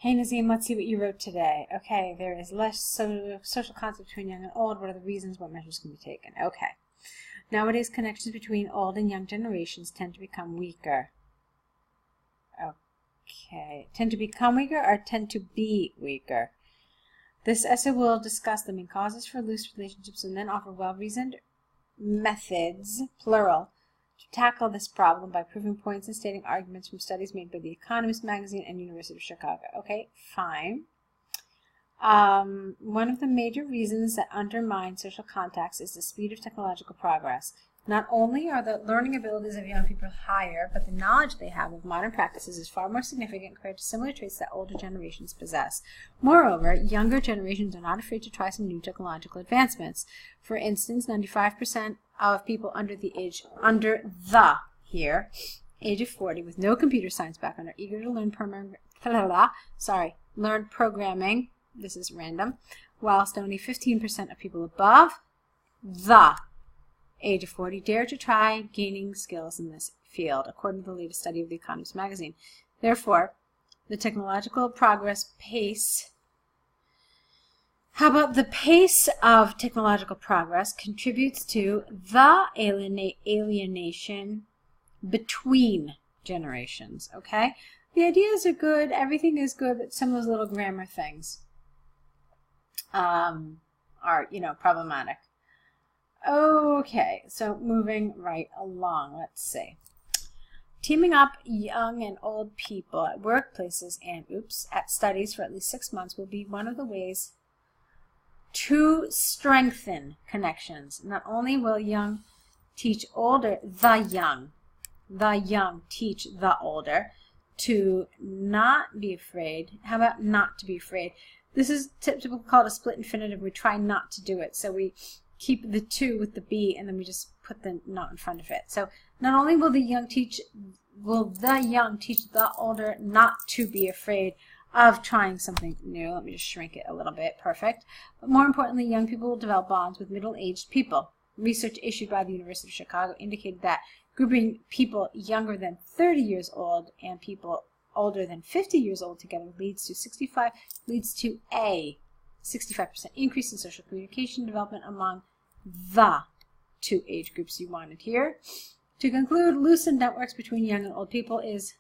Hey Nazym, let's see what you wrote today. Okay, there is less social contact between young and old. What are the reasons? What measures can be taken? Okay. Nowadays, connections between old and young generations tend to become weaker. Okay. Tend to become weaker or tend to be weaker? This essay will discuss the main causes for loose relationships and then offer well-reasoned methods, plural, to tackle this problem by proving points and stating arguments from studies made by The Economist magazine and University of Chicago. Okay, fine. One of the major reasons that undermine social contacts is the speed of technological progress. Not only are the learning abilities of young people higher, but the knowledge they have of modern practices is far more significant compared to similar traits that older generations possess. Moreover, younger generations are not afraid to try some new technological advancements. For instance, 95% of people under the age of 40 with no computer science background are eager to learn programming. This is random. Whilst only 15% of people above the age of 40 dare to try gaining skills in this field, according to the latest study of The Economist magazine. Therefore, the technological progress pace. How about the pace of technological progress contributes to the alienation between generations, okay? The ideas are good, everything is good, but some of those little grammar things are, problematic. Okay, so moving right along, let's see. Teaming up young and old people at workplaces and, at studies for at least 6 months will be one of the ways to strengthen connections. Not only will young teach older, the young teach the older to not be afraid. How about not to be afraid? This is typically called a split infinitive. We try not to do it. So we keep the to with the be, and then we just put the not in front of it. So not only will the young teach the older not to be afraid of trying something new. Let me just shrink it a little bit. Perfect. But more importantly, young people will develop bonds with middle-aged people. Research issued by the University of Chicago indicated that grouping people younger than 30 years old and people older than 50 years old together leads to a 65% increase in social communication development among the two age groups you wanted here. To conclude, loosened networks between young and old people is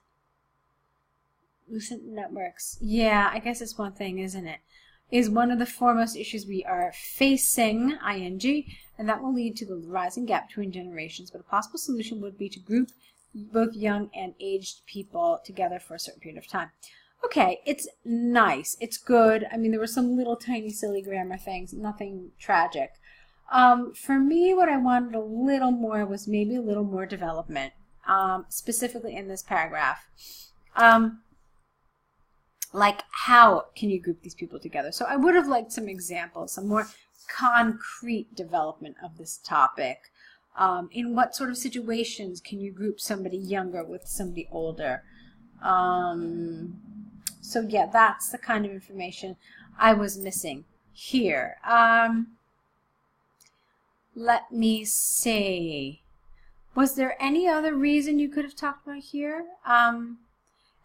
loosened networks. Yeah, I guess it's one thing, isn't it? Is one of the foremost issues we are facing, ing, and that will lead to the rising gap between generations. But a possible solution would be to group both young and aged people together for a certain period of time. Okay, it's nice. It's good. I mean, there were some little tiny silly grammar things, nothing tragic. For me, what I wanted a little more was maybe a little more development, specifically in this paragraph. Like, how can you group these people together? So I would have liked some examples, some more concrete development of this topic. In what sort of situations can you group somebody younger with somebody older? So yeah, that's the kind of information I was missing here. Let me see. Was there any other reason you could have talked about here?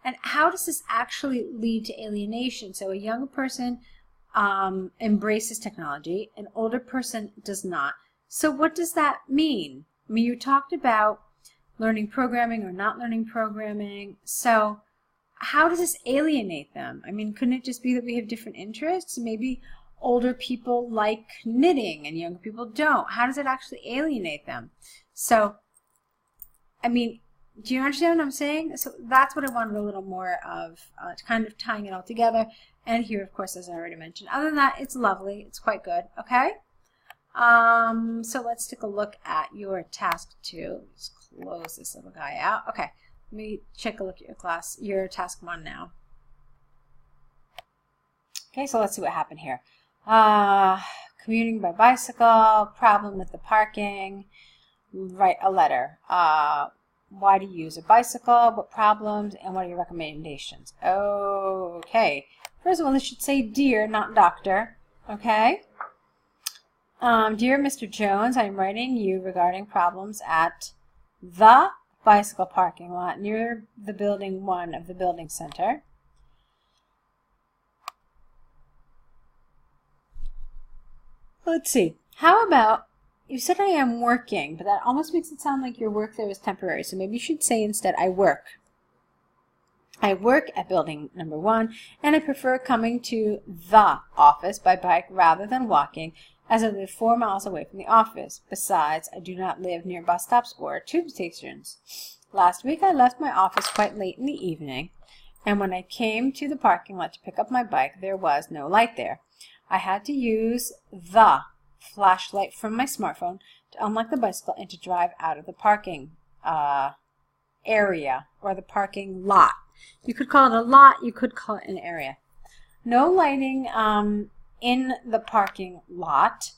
And how does this actually lead to alienation? So a younger person embraces technology, an older person does not. So what does that mean? I mean, you talked about learning programming or not learning programming. So how does this alienate them? I mean, couldn't it just be that we have different interests? Maybe older people like knitting and younger people don't. How does it actually alienate them? So, I mean, do you understand what I'm saying? So that's what I wanted a little more of, kind of tying it all together. And here, of course, as I already mentioned. Other than that, it's lovely. It's quite good. Okay? So let's take a look at your task 2. Just close this little guy out. Okay. Let me check a look at your task 1 now. Okay, so let's see what happened here. Commuting by bicycle, problem with the parking, write a letter. Why do you use a bicycle, what problems, and what are your recommendations? Okay. First of all, this should say dear, not doctor. Okay. Dear Mr. Jones, I am writing you regarding problems at the bicycle parking lot near the building 1 of the building center. let's see. How about, you said I am working, but that almost makes it sound like your work there is temporary. So maybe you should say instead, I work. I work at building number 1, and I prefer coming to the office by bike rather than walking, as I live 4 miles away from the office. Besides, I do not live near bus stops or tube stations. Last week I left my office quite late in the evening, and when I came to the parking lot to pick up my bike, there was no light there. I had to use the flashlight from my smartphone to unlock the bicycle and to drive out of the parking area, or the parking lot. You could call it a lot, you could call it an area. No lighting in the parking lot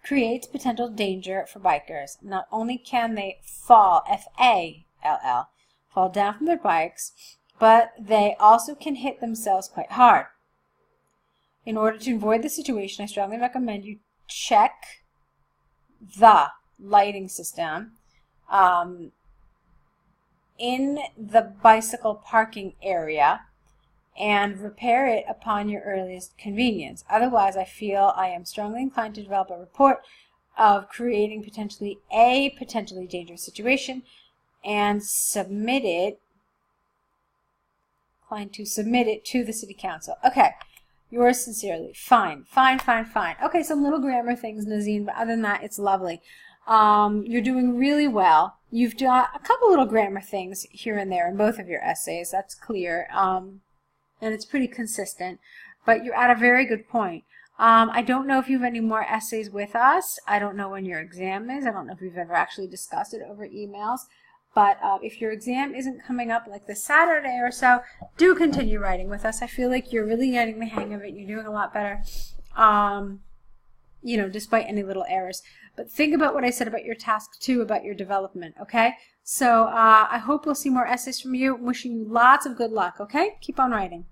creates potential danger for bikers. Not only can they fall, F-A-L-L, fall down from their bikes, but they also can hit themselves quite hard. In order to avoid the situation, I strongly recommend you check the lighting system in the bicycle parking area and repair it upon your earliest convenience. Otherwise, I feel I am strongly inclined to develop a report of creating potentially dangerous situation and submit it to the city council. Okay, yours sincerely. Fine. Okay, some little grammar things, Nazym, but other than that, it's lovely. You're doing really well. You've got a couple little grammar things here and there in both of your essays. That's clear. And it's pretty consistent. But you're at a very good point. I don't know if you have any more essays with us. I don't know when your exam is. I don't know if we've ever actually discussed it over emails. But if your exam isn't coming up like this Saturday or so, do continue writing with us. I feel like you're really getting the hang of it. You're doing a lot better, you know, despite any little errors. But think about what I said about your task 2, about your development, okay? So I hope we'll see more essays from you. I'm wishing you lots of good luck, okay? Keep on writing.